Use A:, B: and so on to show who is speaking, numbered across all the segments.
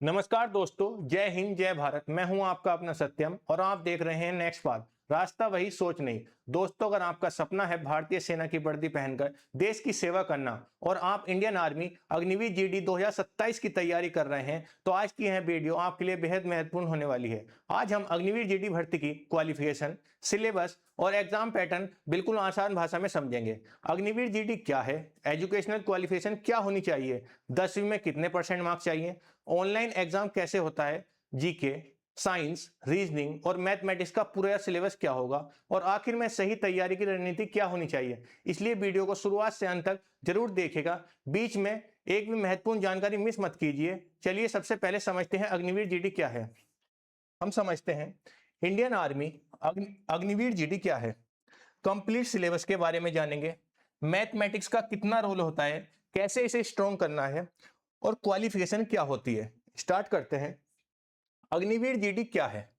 A: नमस्कार दोस्तों, जय हिंद जय भारत। मैं हूं आपका अपना सत्यम और आप देख रहे हैं नेक्स्ट बात। रास्ता वही सोच नहीं। दोस्तों, अगर आपका सपना है भारतीय सेना की वर्दी पहनकर देश की सेवा करना और आप इंडियन आर्मी अग्निवीर जीडी 2027 की तैयारी कर रहे हैं तो आज की यह वीडियो आपके लिए बेहद महत्वपूर्ण होने वाली है। आज हम अग्निवीर जीडी भर्ती की क्वालिफिकेशन, सिलेबस और एग्जाम पैटर्न बिल्कुल आसान भाषा में समझेंगे। अग्निवीर जीडी क्या है, एजुकेशनल क्वालिफिकेशन क्या होनी चाहिए, 10वीं में कितने परसेंट मार्क्स चाहिए, ऑनलाइन एग्जाम कैसे होता है, जीके, साइंस, रीजनिंग और मैथमेटिक्स का पूरा सिलेबस क्या होगा और आखिर में सही तैयारी की रणनीति क्या होनी चाहिए। इसलिए वीडियो को शुरुआत से अंत तक जरूर देखेगा, बीच में एक भी महत्वपूर्ण जानकारी मिस मत कीजिए। चलिए सबसे पहले समझते हैं अग्निवीर जीडी क्या है। हम समझते हैं इंडियन आर्मी अग्निवीर जीडी क्या है। कंप्लीट सिलेबस के बारे में जानेंगे, मैथमेटिक्स का कितना रोल होता है, कैसे इसे स्ट्रॉन्ग करना है और क्वालिफिकेशन क्या होती है। स्टार्ट करते हैं। अग्निवीर जीडी क्या है?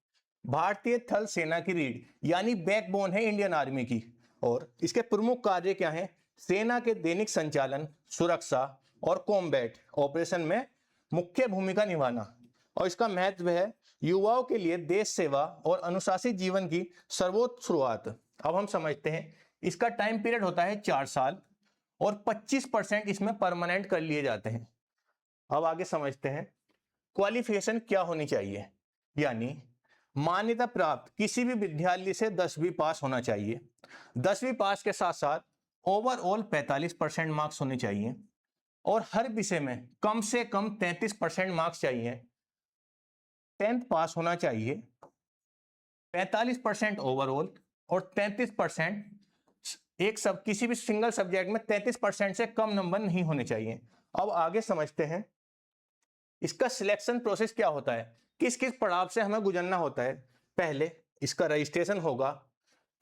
A: भारतीय थल सेना की रीढ़ यानी बैकबोन है इंडियन आर्मी की। और इसके प्रमुख कार्य क्या हैं? सेना के दैनिक संचालन, सुरक्षा और कॉम्बैट ऑपरेशन में मुख्य भूमिका निभाना। और इसका महत्व है युवाओं के लिए देश सेवा और अनुशासित जीवन की सर्वोच्च शुरुआत। अब हम समझते हैं इसका टाइम पीरियड होता है 4 साल और 25% इसमें परमानेंट कर लिए जाते हैं। अब आगे समझते हैं क्वालिफिकेशन क्या होनी चाहिए। यानी मान्यता प्राप्त किसी भी विद्यालय से 10वीं पास होना चाहिए। 10वीं पास के साथ साथ ओवरऑल 45% मार्क्स होने चाहिए और हर विषय में कम से कम 33% मार्क्स चाहिए। 10th पास होना चाहिए, 45% ओवरऑल और 33% एक सब किसी भी सिंगल सब्जेक्ट में 33% से कम नंबर नहीं होने चाहिए। अब आगे समझते हैं इसका सिलेक्शन प्रोसेस क्या होता है, किस किस पड़ाव से हमें गुजरना होता है। पहले इसका रजिस्ट्रेशन होगा,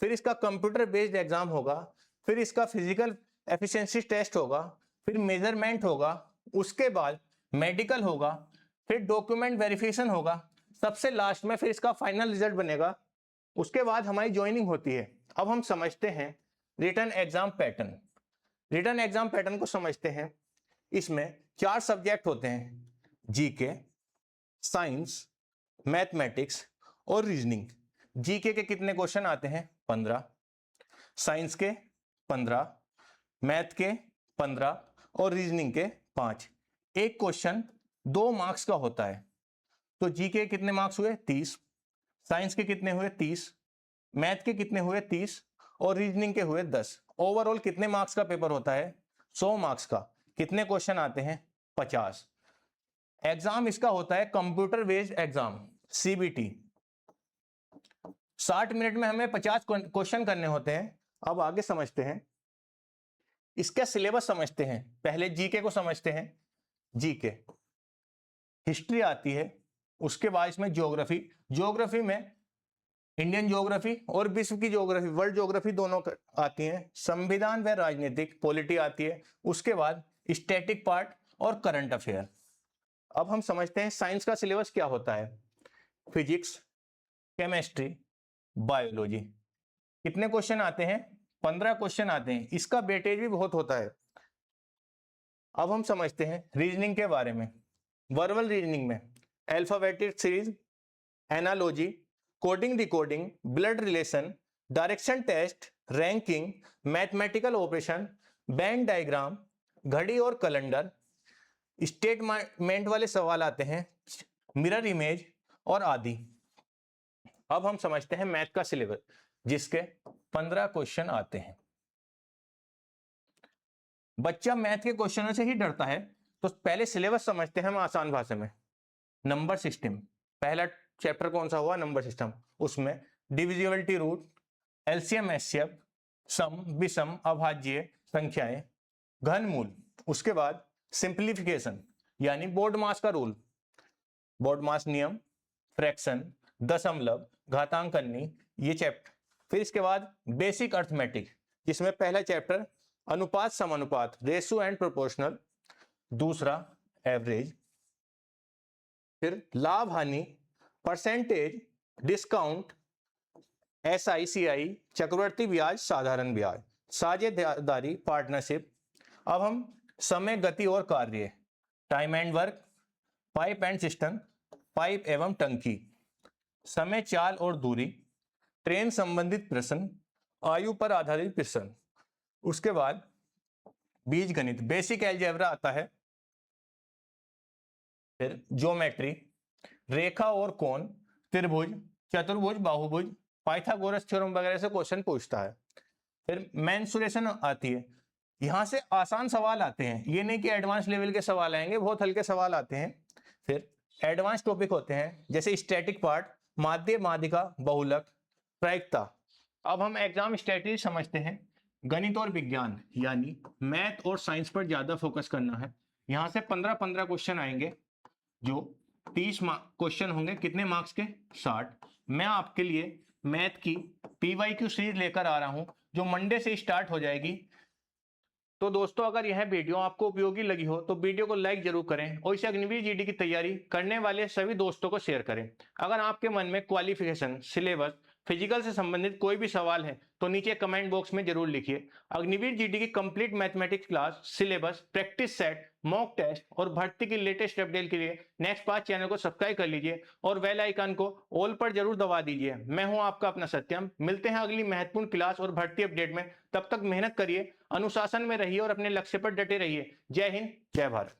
A: फिर इसका कंप्यूटर बेस्ड एग्जाम होगा, फिर इसका फिजिकल एफिशिएंसी टेस्ट होगा, फिर मेजरमेंट होगा, उसके बाद मेडिकल होगा, फिर डॉक्यूमेंट वेरिफिकेशन होगा, सबसे लास्ट में फिर इसका फाइनल रिजल्ट बनेगा। उसके बाद हमारी ज्वाइनिंग होती है। अब हम समझते हैं written exam pattern. Written exam pattern को समझते हैं। इसमें 4 सब्जेक्ट होते हैं, जीके, साइंस, मैथमेटिक्स और रीजनिंग। जीके के कितने क्वेश्चन आते हैं? 15, साइंस के 15, मैथ के 15 और रीजनिंग के 5। एक क्वेश्चन 2 मार्क्स का होता है। तो जीके कितने मार्क्स हुए? 30, साइंस के कितने हुए? 30, मैथ के कितने हुए? 30 और रीजनिंग के हुए 10। ओवरऑल कितने मार्क्स का पेपर होता है? 100 मार्क्स का। कितने क्वेश्चन आते हैं? 50। एग्जाम इसका होता है computer based exam, CBT. 60 minute में हमें 50 क्वेश्चन करने होते हैं। अब आगे समझते हैं इसका सिलेबस समझते हैं। पहले जीके को समझते हैं। जीके हिस्ट्री आती है, उसके बाद इसमें ज्योग्राफी। ज्योग्राफी में इंडियन ज्योग्राफी और विश्व की ज्योग्राफी, वर्ल्ड ज्योग्राफी दोनों आती हैं। संविधान व राजनीतिक पॉलिटी आती है। उसके बाद स्टैटिक पार्ट और करंट अफेयर। अब हम समझते हैं साइंस का सिलेबस क्या होता है। Physics, chemistry, biology. कितने क्वेश्चन आते हैं? 15 क्वेश्चन आते हैं। इसका वेटेज भी बहुत होता है। अब हम समझते हैं रीजनिंग के बारे में। वर्बल रीजनिंग में alphabetic series, analogy, coding decoding, blood relation, direction test, ranking, mathematical operation, band diagram, घड़ी और कैलेंडर, स्टेटमेंट वाले सवाल आते हैं, मिरर इमेज और आदि। अब हम समझते हैं मैथ का सिलेबस, जिसके 15 क्वेश्चन आते हैं। बच्चा मैथ के क्वेश्चनों से ही डरता है, तो पहले सिलेबस समझते हैं हम आसान भाषा में। नंबर सिस्टम, पहला चैप्टर कौन सा हुआ? Number system. उसमें डिविजिबिलिटी रूट, एलसीएम एचसीएफ, सम विषम अभाज्य संख्याएं, घनमूल। उसके बाद सिंप्लीफिकेशन यानी बोर्ड मास का रूल, बोर्ड मास नियम, फ्रैक्शन, दशमलव, घातांकनी, ये चैप्टर। फिर इसके बाद बेसिक अर्थमेटिक, जिसमें पहला चैप्टर अनुपात समानुपात, रेशियो एंड प्रोपोर्शनल, दूसरा एवरेज, फिर लाभ हानि, परसेंटेज, डिस्काउंट, एसआईसीआई, चक्रवर्ती ब्याज, साधारण ब्याज, साझेदारी, पार्टनरशिप। अब हम समय, गति और कार्य, time and work, pipe and system, pipe एवं टंकी, समय, चाल और दूरी, ट्रेन संबंधित प्रश्न, आयु पर आधारित प्रश्न। उसके बाद बीज गणित, बेसिक अलजेब्रा आता है, फिर ज्योमेट्री, रेखा और कोण, त्रिभुज, चतुर्भुज, बाहुभुज, पाइथागोरस थ्योरम वगैरह से क्वेश्चन पूछता है। फिर मेंसुरेशन आती है, यहां से आसान सवाल आते हैं, ये नहीं कि एडवांस लेवल के सवाल आएंगे, बहुत हल्के सवाल आते हैं। फिर एडवांस टॉपिक होते हैं जैसे स्टैटिक पार्ट, माध्य, माध्यिका, बहुलक, प्रायिकता। अब हम एग्जाम स्ट्रेटजी समझते हैं। गणित और विज्ञान यानी मैथ और साइंस पर ज्यादा फोकस करना है। यहां से 15-15 क्वेश्चन आएंगे, जो 30 क्वेश्चन होंगे, कितने मार्क्स के? 60। मैं आपके लिए मैथ की PYQ सीरीज लेकर आ रहा हूं, जो मंडे से स्टार्ट हो जाएगी। तो दोस्तों, अगर यह वीडियो आपको उपयोगी लगी हो तो वीडियो को लाइक जरूर करें और इसे अग्निवीर जीडी की तैयारी करने वाले सभी दोस्तों को शेयर करें। अगर आपके मन में क्वालिफिकेशन, सिलेबस, फिजिकल से संबंधित कोई भी सवाल है तो नीचे कमेंट बॉक्स में जरूर लिखिए। अग्निवीर जीडी की complete mathematics class, syllabus, practice set, mock test और भर्ती की लेटेस्ट अपडेट के लिए नेक्स्ट पास चैनल को सब्सक्राइब कर लीजिए और बेल आइकन को ऑल पर जरूर दबा दीजिए। मैं हूं आपका अपना सत्यम। मिलते हैं अगली महत्वपूर्ण क्लास और भर्ती अपडेट में। तब तक मेहनत करिए, अनुशासन में रहिए और अपने लक्ष्य पर डटे रहिए। जय हिंद, जय भारत।